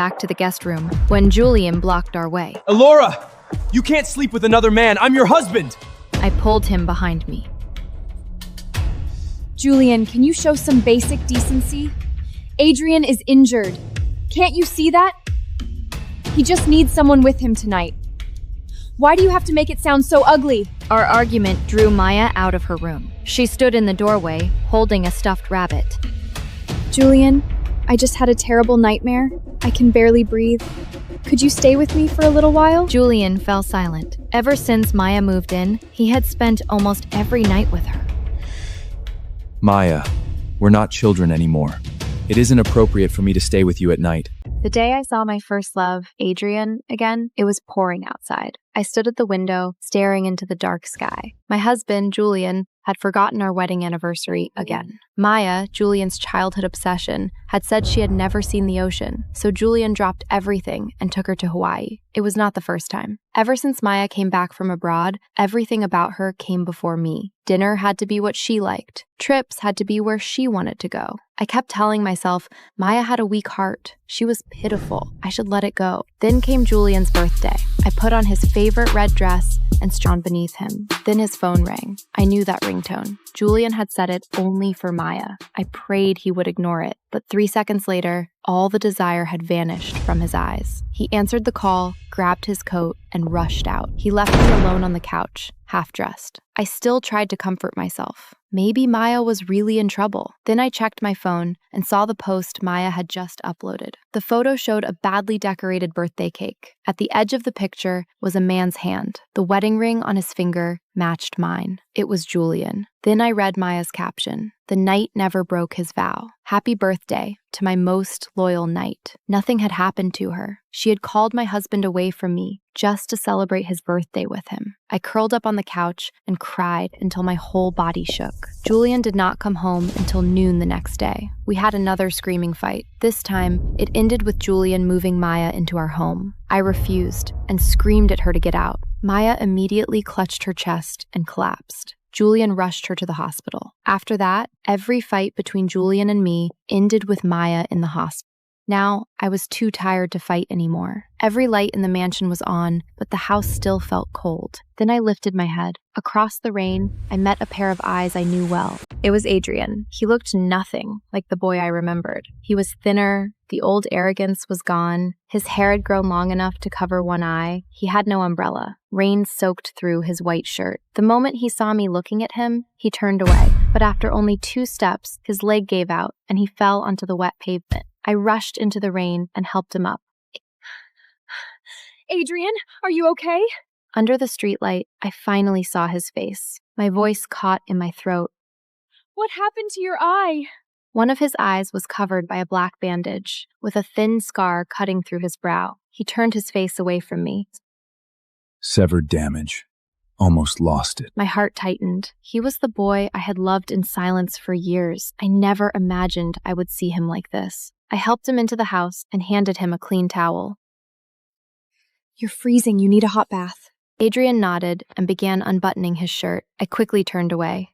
back to the guest room when Julian blocked our way. Elara! You can't sleep with another man. I'm your husband! I pulled him behind me. Julian, can you show some basic decency? Adrian is injured. Can't you see that? He just needs someone with him tonight. Why do you have to make it sound so ugly? Our argument drew Maya out of her room. She stood in the doorway, holding a stuffed rabbit. Julian, I just had a terrible nightmare. I can barely breathe. Could you stay with me for a little while? Julian fell silent. Ever since Maya moved in, he had spent almost every night with her. Maya, we're not children anymore. It isn't appropriate for me to stay with you at night. The day I saw my first love, Adrian, again, it was pouring outside. I stood at the window, staring into the dark sky. My husband, Julian, had forgotten our wedding anniversary again. Maya, Julian's childhood obsession, had said she had never seen the ocean, so Julian dropped everything and took her to Hawaii. It was not the first time. Ever since Maya came back from abroad, everything about her came before me. Dinner had to be what she liked. Trips had to be where she wanted to go. I kept telling myself, Maya had a weak heart. She was pitiful. I should let it go. Then came Julian's birthday. I put on his favorite red dress and stood beneath him. Then his phone rang. I knew that ringtone. Julian had set it only for Maya. I prayed he would ignore it, but 3 seconds later, all the desire had vanished from his eyes. He answered the call, grabbed his coat, and rushed out. He left me alone on the couch, half-dressed. I still tried to comfort myself. Maybe Maya was really in trouble. Then I checked my phone and saw the post Maya had just uploaded. The photo showed a badly decorated birthday cake. At the edge of the picture was a man's hand. The wedding ring on his finger matched mine. It was Julian. Then I read Maya's caption. The knight never broke his vow. Happy birthday to my most loyal knight. Nothing had happened to her. She had called my husband away from me just to celebrate his birthday with him. I curled up on the couch and cried until my whole body shook. Julian did not come home until noon the next day. We had another screaming fight. This time, it ended with Julian moving Maya into our home. I refused and screamed at her to get out. Maya immediately clutched her chest and collapsed. Julian rushed her to the hospital. After that, every fight between Julian and me ended with Maya in the hospital. Now, I was too tired to fight anymore. Every light in the mansion was on, but the house still felt cold. Then I lifted my head. Across the rain, I met a pair of eyes I knew well. It was Adrian. He looked nothing like the boy I remembered. He was thinner, the old arrogance was gone, his hair had grown long enough to cover one eye, he had no umbrella. Rain soaked through his white shirt. The moment he saw me looking at him, he turned away. But after only 2 steps, his leg gave out and he fell onto the wet pavement. I rushed into the rain and helped him up. Adrian, are you okay? Under the streetlight, I finally saw his face. My voice caught in my throat. What happened to your eye? One of his eyes was covered by a black bandage, with a thin scar cutting through his brow. He turned his face away from me. Severed damage. Almost lost it. My heart tightened. He was the boy I had loved in silence for years. I never imagined I would see him like this. I helped him into the house and handed him a clean towel. You're freezing. You need a hot bath. Adrian nodded and began unbuttoning his shirt. I quickly turned away.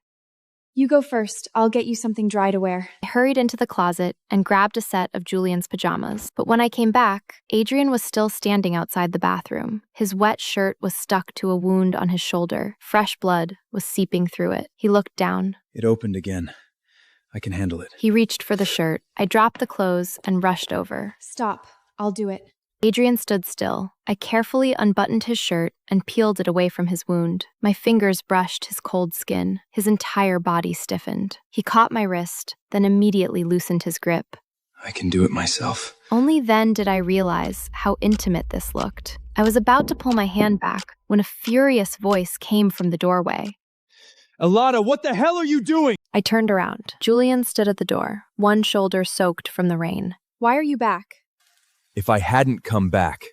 You go first. I'll get you something dry to wear. I hurried into the closet and grabbed a set of Julian's pajamas. But when I came back, Adrian was still standing outside the bathroom. His wet shirt was stuck to a wound on his shoulder. Fresh blood was seeping through it. He looked down. It opened again. I can handle it. He reached for the shirt. I dropped the clothes and rushed over. Stop. I'll do it. Adrian stood still. I carefully unbuttoned his shirt and peeled it away from his wound. My fingers brushed his cold skin. His entire body stiffened. He caught my wrist, then immediately loosened his grip. I can do it myself. Only then did I realize how intimate this looked. I was about to pull my hand back when a furious voice came from the doorway. Elara, what the hell are you doing? I turned around. Julian stood at the door, one shoulder soaked from the rain. Why are you back? If I hadn't come back,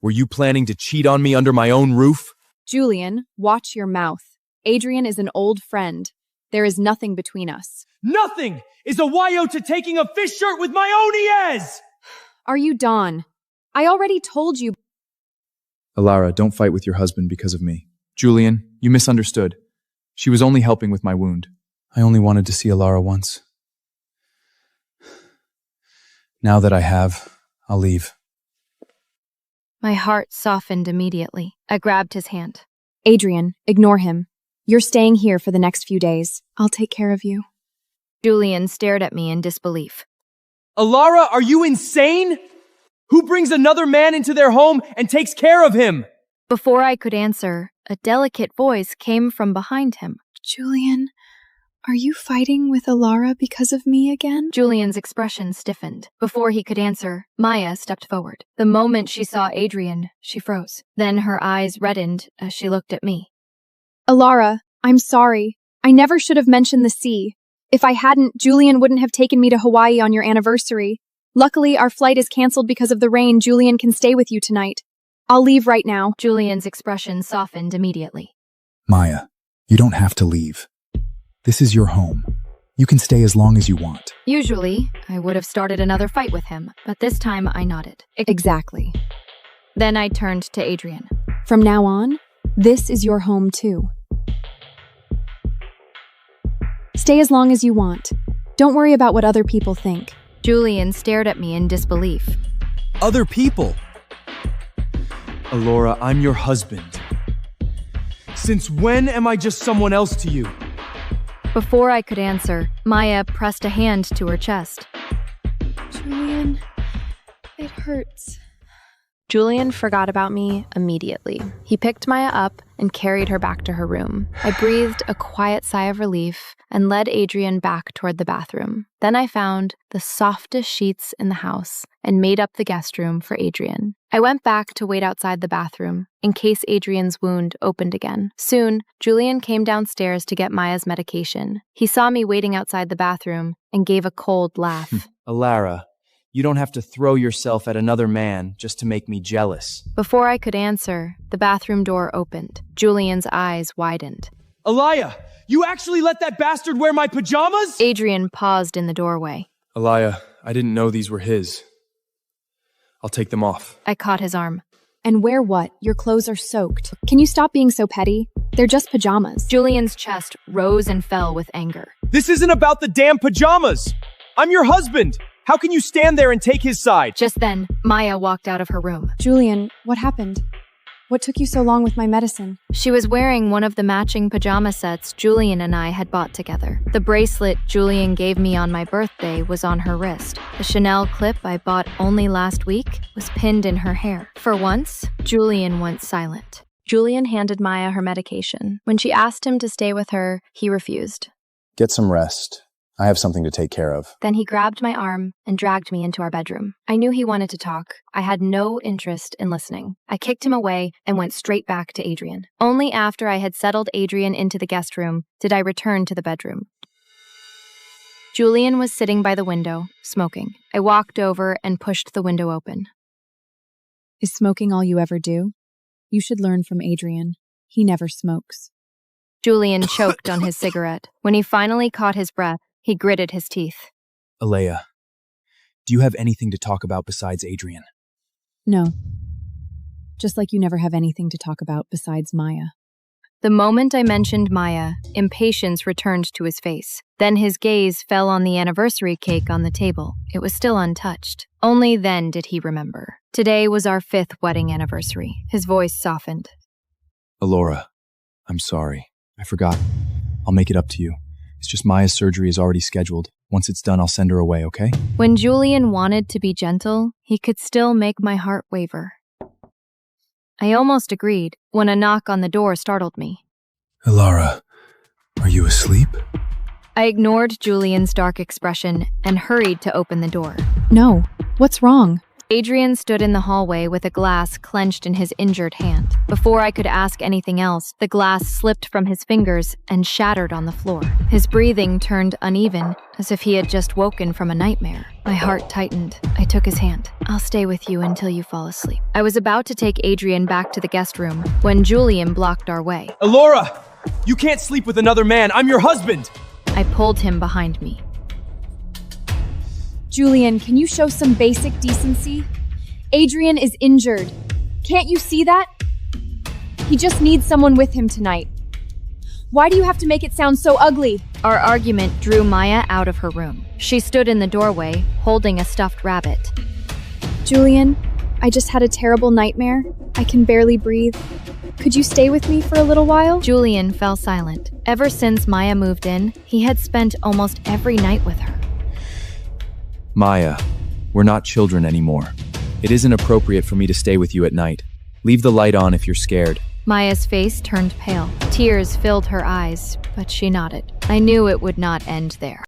were you planning to cheat on me under my own roof? Julian, watch your mouth. Adrian is an old friend. There is nothing between us. Nothing is a YO to taking a fish shirt with my own ES! Are you Don? I already told you. Elara, don't fight with your husband because of me. Julian, you misunderstood. She was only helping with my wound. I only wanted to see Elara once. Now that I have, I'll leave. My heart softened immediately. I grabbed his hand. Adrian, ignore him. You're staying here for the next few days. I'll take care of you. Julian stared at me in disbelief. Elara, are you insane? Who brings another man into their home and takes care of him? Before I could answer, a delicate voice came from behind him. Julian, are you fighting with Elara because of me again? Julian's expression stiffened. Before he could answer, Maya stepped forward. The moment she saw Adrian, she froze. Then her eyes reddened as she looked at me. Elara, I'm sorry. I never should have mentioned the sea. If I hadn't, Julian wouldn't have taken me to Hawaii on your anniversary. Luckily, our flight is canceled because of the rain. Julian can stay with you tonight. I'll leave right now. Julian's expression softened immediately. Maya, you don't have to leave. This is your home. You can stay as long as you want. Usually, I would have started another fight with him, but this time I nodded. Exactly. Then I turned to Adrian. From now on, this is your home too. Stay as long as you want. Don't worry about what other people think. Julian stared at me in disbelief. Other people? Elara, I'm your husband. Since when am I just someone else to you? Before I could answer, Maya pressed a hand to her chest. Julian, it hurts. Julian forgot about me immediately. He picked Maya up and carried her back to her room. I breathed a quiet sigh of relief and led Adrian back toward the bathroom. Then I found the softest sheets in the house and made up the guest room for Adrian. I went back to wait outside the bathroom in case Adrian's wound opened again. Soon, Julian came downstairs to get Maya's medication. He saw me waiting outside the bathroom and gave a cold laugh. Elara, you don't have to throw yourself at another man just to make me jealous. Before I could answer, the bathroom door opened. Julian's eyes widened. Elia, you actually let that bastard wear my pajamas? Adrian paused in the doorway. Elia, I didn't know these were his. I'll take them off. I caught his arm. And wear what? Your clothes are soaked. Can you stop being so petty? They're just pajamas. Julian's chest rose and fell with anger. This isn't about the damn pajamas. I'm your husband. How can you stand there and take his side? Just then, Maya walked out of her room. Julian, what happened? What took you so long with my medicine? She was wearing one of the matching pajama sets Julian and I had bought together. The bracelet Julian gave me on my birthday was on her wrist. The Chanel clip I bought only last week was pinned in her hair. For once, Julian went silent. Julian handed Maya her medication. When she asked him to stay with her, he refused. Get some rest. I have something to take care of. Then he grabbed my arm and dragged me into our bedroom. I knew he wanted to talk. I had no interest in listening. I kicked him away and went straight back to Adrian. Only after I had settled Adrian into the guest room did I return to the bedroom. Julian was sitting by the window, smoking. I walked over and pushed the window open. Is smoking all you ever do? You should learn from Adrian. He never smokes. Julian choked on his cigarette. When he finally caught his breath, he gritted his teeth. Elia, do you have anything to talk about besides Adrian? No. Just like you never have anything to talk about besides Maya. The moment I mentioned Maya, impatience returned to his face. Then his gaze fell on the anniversary cake on the table. It was still untouched. Only then did he remember. Today was our 5th wedding anniversary. His voice softened. Elara, I'm sorry. I forgot. I'll make it up to you. It's just Maya's surgery is already scheduled. Once it's done, I'll send her away, okay? When Julian wanted to be gentle, he could still make my heart waver. I almost agreed when a knock on the door startled me. Elara, are you asleep? I ignored Julian's dark expression and hurried to open the door. No. What's wrong? Adrian stood in the hallway with a glass clenched in his injured hand. Before I could ask anything else, the glass slipped from his fingers and shattered on the floor. His breathing turned uneven, as if he had just woken from a nightmare. My heart tightened. I took his hand. I'll stay with you until you fall asleep. I was about to take Adrian back to the guest room when Julian blocked our way. Elara, you can't sleep with another man. I'm your husband. I pulled him behind me. Julian, can you show some basic decency? Adrian is injured. Can't you see that? He just needs someone with him tonight. Why do you have to make it sound so ugly? Our argument drew Maya out of her room. She stood in the doorway, holding a stuffed rabbit. Julian, I just had a terrible nightmare. I can barely breathe. Could you stay with me for a little while? Julian fell silent. Ever since Maya moved in, he had spent almost every night with her. Maya, we're not children anymore. It isn't appropriate for me to stay with you at night. Leave the light on if you're scared. Maya's face turned pale. Tears filled her eyes, but she nodded. I knew it would not end there.